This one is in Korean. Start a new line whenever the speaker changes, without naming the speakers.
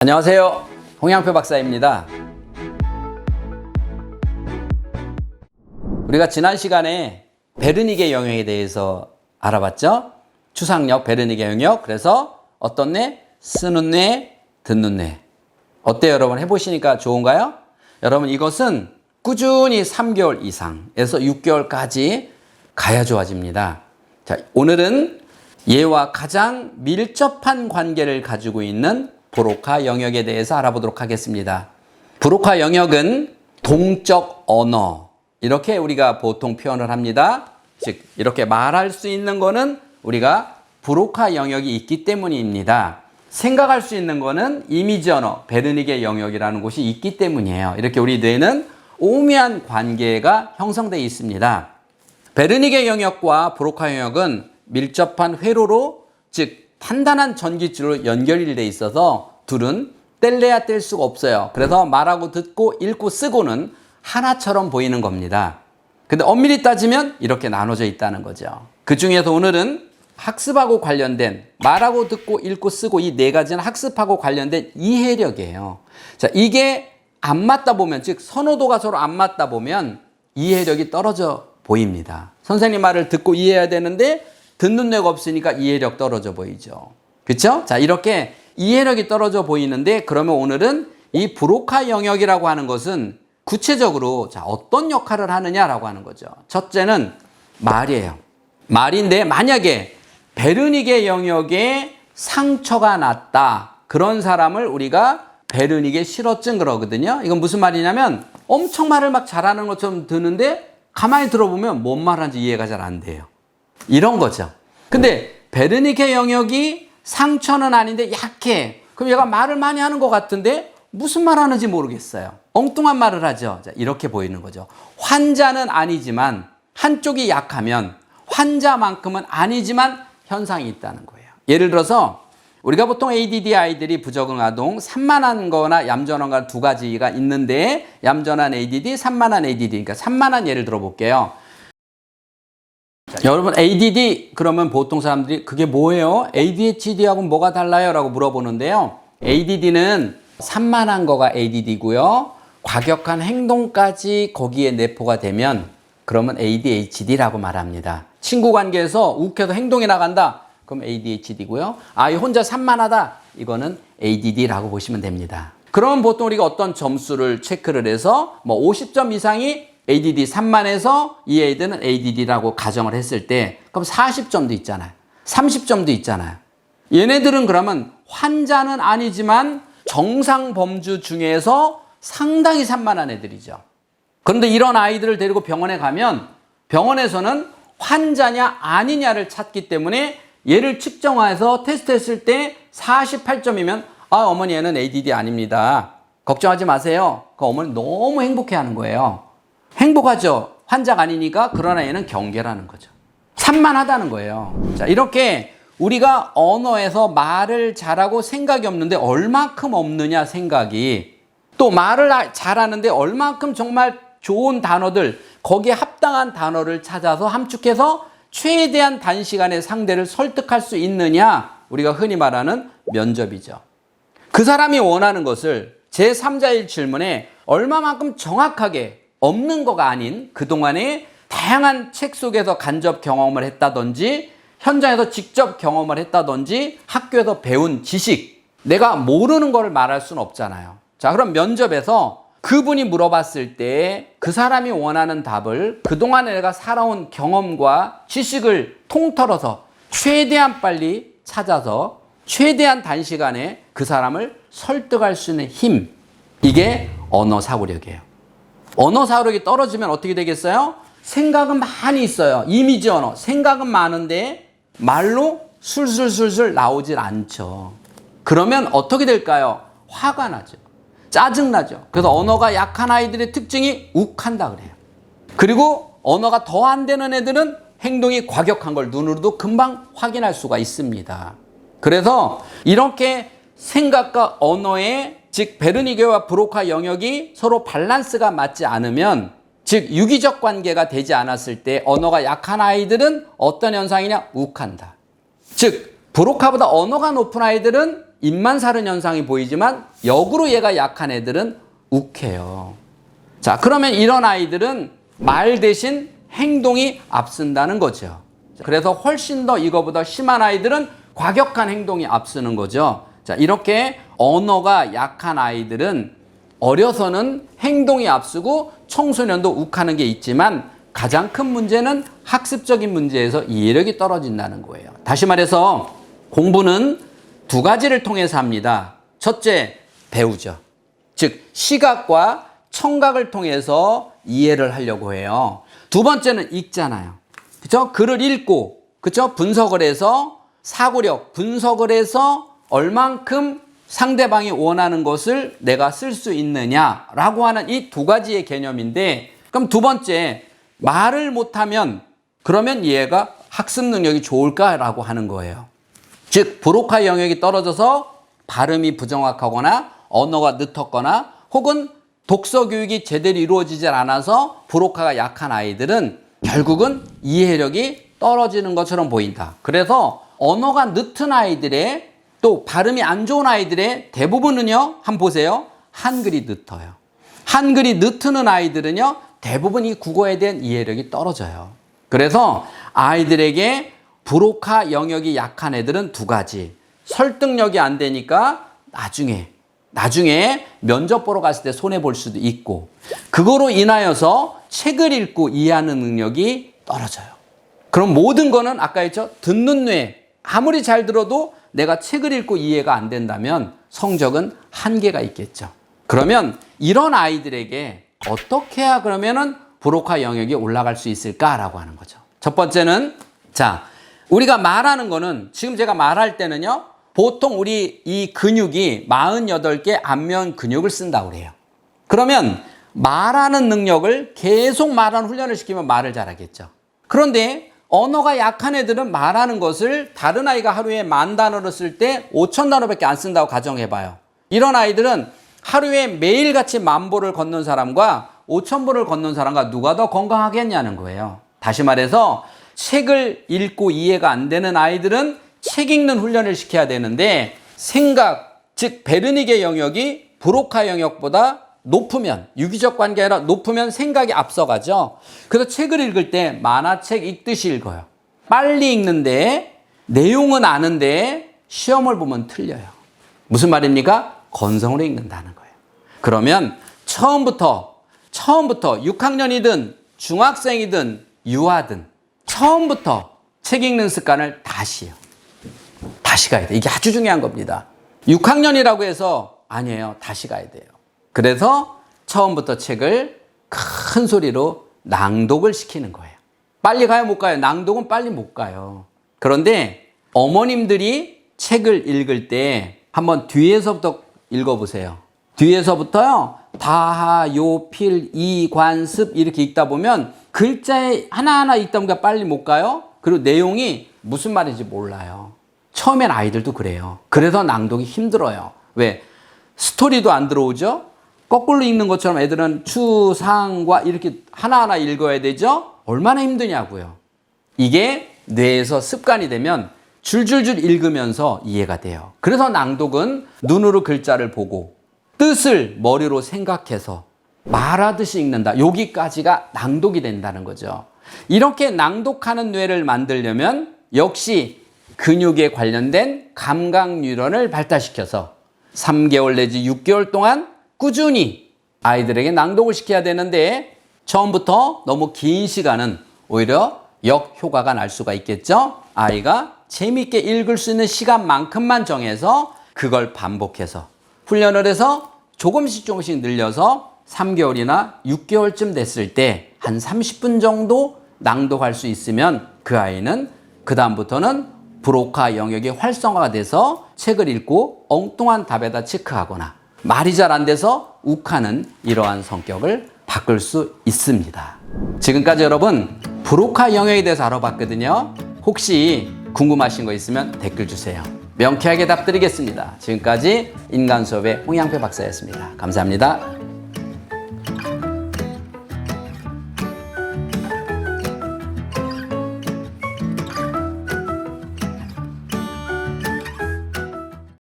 안녕하세요. 홍양표 박사입니다. 우리가 지난 시간에 베르니게 영역에 대해서 알아봤죠? 추상력, 베르니게 영역. 그래서 어떤 뇌? 쓰는 뇌, 듣는 뇌. 어때요, 여러분? 해보시니까 좋은가요? 여러분, 이것은 꾸준히 3개월 이상에서 6개월까지 가야 좋아집니다. 자, 오늘은 얘와 가장 밀접한 관계를 가지고 있는 브로카 영역에 대해서 알아보도록 하겠습니다. 브로카 영역은 동적 언어, 이렇게 우리가 보통 표현을 합니다. 즉 이렇게 말할 수 있는 거는 우리가 브로카 영역이 있기 때문입니다. 생각할 수 있는 거는 이미지 언어, 베르니게 영역이라는 곳이 있기 때문이에요. 이렇게 우리 뇌는 오묘한 관계가 형성되어 있습니다. 베르니게 영역과 브로카 영역은 밀접한 회로로, 즉 단단한 전기줄로 연결이 돼 있어서 둘은 뗄래야 뗄 수가 없어요. 그래서 말하고 듣고 읽고 쓰고는 하나처럼 보이는 겁니다. 근데 엄밀히 따지면 이렇게 나눠져 있다는 거죠. 그 중에서 오늘은 학습하고 관련된, 말하고 듣고 읽고 쓰고 이 네 가지는 학습하고 관련된 이해력이에요. 자, 이게 안 맞다 보면, 즉 선호도가 서로 안 맞다 보면 이해력이 떨어져 보입니다. 선생님 말을 듣고 이해해야 되는데 듣는 뇌가 없으니까 이해력 떨어져 보이죠. 그렇죠? 자, 이렇게 이해력이 떨어져 보이는데, 그러면 오늘은 이 브로카 영역이라고 하는 것은 구체적으로 자, 어떤 역할을 하느냐라고 하는 거죠. 첫째는 말이에요. 말인데 만약에 베르니게 영역에 상처가 났다, 그런 사람을 우리가 베르니게 실어증 그러거든요. 이건 무슨 말이냐면 엄청 말을 막 잘하는 것처럼 드는데 가만히 들어보면 뭔 말하는지 이해가 잘 안 돼요. 이런 거죠. 근데 베르니게 영역이 상처는 아닌데 약해. 그럼 얘가 말을 많이 하는 것 같은데 무슨 말 하는지 모르겠어요. 엉뚱한 말을 하죠. 자, 이렇게 보이는 거죠. 환자는 아니지만, 한쪽이 약하면 환자만큼은 아니지만 현상이 있다는 거예요. 예를 들어서 우리가 보통 ADD 아이들이 부적응 아동, 산만한 거나 얌전한 거 두 가지가 있는데, 얌전한 ADD, 산만한 ADD. 그러니까 산만한 예를 들어볼게요. 자, 여러분 ADD 그러면 보통 사람들이 그게 뭐예요? ADHD하고 뭐가 달라요? 라고 물어보는데요. ADD는 산만한 거가 ADD고요. 과격한 행동까지 거기에 내포가 되면 그러면 ADHD라고 말합니다. 친구 관계에서 욱해서 행동이 나간다, 그럼 ADHD고요. 아이 혼자 산만하다, 이거는 ADD라고 보시면 됩니다. 그러면 보통 우리가 어떤 점수를 체크를 해서 뭐 50점 이상이 ADD 산만해서 이 애들은 ADD라고 가정을 했을 때, 그럼 40점도 있잖아요. 30점도 있잖아요. 얘네들은 그러면 환자는 아니지만 정상 범주 중에서 상당히 산만한 애들이죠. 그런데 이런 아이들을 데리고 병원에 가면 병원에서는 환자냐 아니냐를 찾기 때문에 얘를 측정해서 테스트했을 때 48점이면 아, 어머니 얘는 ADD 아닙니다, 걱정하지 마세요. 그 어머니 너무 행복해하는 거예요. 행복하죠. 환자가 아니니까. 그러나 얘는 경계라는 거죠. 산만하다는 거예요. 자, 이렇게 우리가 언어에서 말을 잘하고 생각이 없는데 얼마큼 없느냐 생각이, 또 말을 잘하는데 얼마큼 정말 좋은 단어들, 거기에 합당한 단어를 찾아서 함축해서 최대한 단시간에 상대를 설득할 수 있느냐, 우리가 흔히 말하는 면접이죠. 그 사람이 원하는 것을 제3자의 질문에 얼마만큼 정확하게, 없는 거가 아닌 그동안에 다양한 책 속에서 간접 경험을 했다든지 현장에서 직접 경험을 했다든지 학교에서 배운 지식, 내가 모르는 거를 말할 수는 없잖아요. 자, 그럼 면접에서 그분이 물어봤을 때 그 사람이 원하는 답을 그동안에 내가 살아온 경험과 지식을 통틀어서 최대한 빨리 찾아서 최대한 단시간에 그 사람을 설득할 수 있는 힘, 이게 언어 사고력이에요. 언어 사고력이 떨어지면 어떻게 되겠어요? 생각은 많이 있어요. 이미지 언어. 생각은 많은데 말로 술술술술 나오질 않죠. 그러면 어떻게 될까요? 화가 나죠. 짜증나죠. 그래서 언어가 약한 아이들의 특징이 욱한다 그래요. 그리고 언어가 더 안 되는 애들은 행동이 과격한 걸 눈으로도 금방 확인할 수가 있습니다. 그래서 이렇게 생각과 언어의, 즉 베르니게와 브로카 영역이 서로 밸런스가 맞지 않으면, 즉 유기적 관계가 되지 않았을 때 언어가 약한 아이들은 어떤 현상이냐? 욱한다. 즉 브로카보다 언어가 높은 아이들은 입만 사른 현상이 보이지만 역으로 얘가 약한 애들은 욱해요. 자, 그러면 이런 아이들은 말 대신 행동이 앞선다는 거죠. 그래서 훨씬 더 이거보다 심한 아이들은 과격한 행동이 앞서는 거죠. 자, 이렇게 언어가 약한 아이들은 어려서는 행동이 앞서고 청소년도 욱하는 게 있지만 가장 큰 문제는 학습적인 문제에서 이해력이 떨어진다는 거예요. 다시 말해서 공부는 두 가지를 통해서 합니다. 첫째, 배우죠. 즉 시각과 청각을 통해서 이해를 하려고 해요. 두 번째는 읽잖아요. 그렇죠? 글을 읽고, 그렇죠? 분석을 해서 사고력, 분석을 해서 얼만큼 상대방이 원하는 것을 내가 쓸 수 있느냐라고 하는 이 두 가지의 개념인데, 그럼 두 번째, 말을 못하면 그러면 얘가 학습 능력이 좋을까라고 하는 거예요. 즉 브로카 영역이 떨어져서 발음이 부정확하거나 언어가 늦었거나 혹은 독서 교육이 제대로 이루어지지 않아서 브로카가 약한 아이들은 결국은 이해력이 떨어지는 것처럼 보인다. 그래서 언어가 늦은 아이들의 또 발음이 안 좋은 아이들의 대부분은요, 한번 보세요. 한글이 늦어요. 한글이 늦는 아이들은요, 대부분 이 국어에 대한 이해력이 떨어져요. 그래서 아이들에게 브로카 영역이 약한 애들은 두 가지. 설득력이 안 되니까 나중에 면접 보러 갔을 때 손해볼 수도 있고, 그거로 인하여서 책을 읽고 이해하는 능력이 떨어져요. 그럼 모든 거는 아까 했죠? 듣는 뇌. 아무리 잘 들어도 내가 책을 읽고 이해가 안 된다면 성적은 한계가 있겠죠. 그러면 이런 아이들에게 어떻게 해야 그러면은 브로카 영역이 올라갈 수 있을까라고 하는 거죠. 첫 번째는, 자, 우리가 말하는 거는 지금 제가 말할 때는요, 보통 우리 이 근육이 48개 안면 근육을 쓴다고 그래요. 그러면 말하는 능력을 계속 말하는 훈련을 시키면 말을 잘하겠죠. 그런데 언어가 약한 애들은 말하는 것을 다른 아이가 하루에 10,000단어를 쓸 때 5,000단어밖에 안 쓴다고 가정해봐요. 이런 아이들은 하루에 매일같이 10,000보를 걷는 사람과 5,000보를 걷는 사람과 누가 더 건강하겠냐는 거예요. 다시 말해서 책을 읽고 이해가 안 되는 아이들은 책 읽는 훈련을 시켜야 되는데, 생각, 즉 베르닉의 영역이 브로카 영역보다 높으면, 유기적 관계가 아니라 높으면 생각이 앞서가죠. 그래서 책을 읽을 때 만화책 읽듯이 읽어요. 빨리 읽는데 내용은 아는데 시험을 보면 틀려요. 무슨 말입니까? 건성으로 읽는다는 거예요. 그러면 처음부터 6학년이든 중학생이든 유아든 처음부터 책 읽는 습관을 다시 가야 돼요. 이게 아주 중요한 겁니다. 6학년이라고 해서 아니에요. 다시 가야 돼요. 그래서 처음부터 책을 큰 소리로 낭독을 시키는 거예요. 빨리 가요, 못 가요? 낭독은 빨리 못 가요. 그런데 어머님들이 책을 읽을 때 한번 뒤에서부터 읽어보세요. 뒤에서부터요, 다하, 요, 필, 이, 관, 습 이렇게 읽다 보면 글자에 하나하나 읽다 보니까 빨리 못 가요. 그리고 내용이 무슨 말인지 몰라요. 처음엔 아이들도 그래요. 그래서 낭독이 힘들어요. 왜? 스토리도 안 들어오죠? 거꾸로 읽는 것처럼 애들은 추, 상, 과 이렇게 하나하나 읽어야 되죠? 얼마나 힘드냐고요. 이게 뇌에서 습관이 되면 줄줄줄 읽으면서 이해가 돼요. 그래서 낭독은 눈으로 글자를 보고 뜻을 머리로 생각해서 말하듯이 읽는다. 여기까지가 낭독이 된다는 거죠. 이렇게 낭독하는 뇌를 만들려면 역시 근육에 관련된 감각 뉴런을 발달시켜서 3개월 내지 6개월 동안 꾸준히 아이들에게 낭독을 시켜야 되는데, 처음부터 너무 긴 시간은 오히려 역효과가 날 수가 있겠죠. 아이가 재미있게 읽을 수 있는 시간만큼만 정해서 그걸 반복해서 훈련을 해서 조금씩 늘려서 3개월이나 6개월쯤 됐을 때 한 30분 정도 낭독할 수 있으면 그 아이는 그 다음부터는 브로카 영역이 활성화가 돼서 책을 읽고 엉뚱한 답에다 체크하거나 말이 잘 안 돼서 욱하는 이러한 성격을 바꿀 수 있습니다. 지금까지 여러분 브로카 영역에 대해서 알아봤거든요. 혹시 궁금하신 거 있으면 댓글 주세요. 명쾌하게 답드리겠습니다. 지금까지 인간수업의 홍양표 박사였습니다. 감사합니다.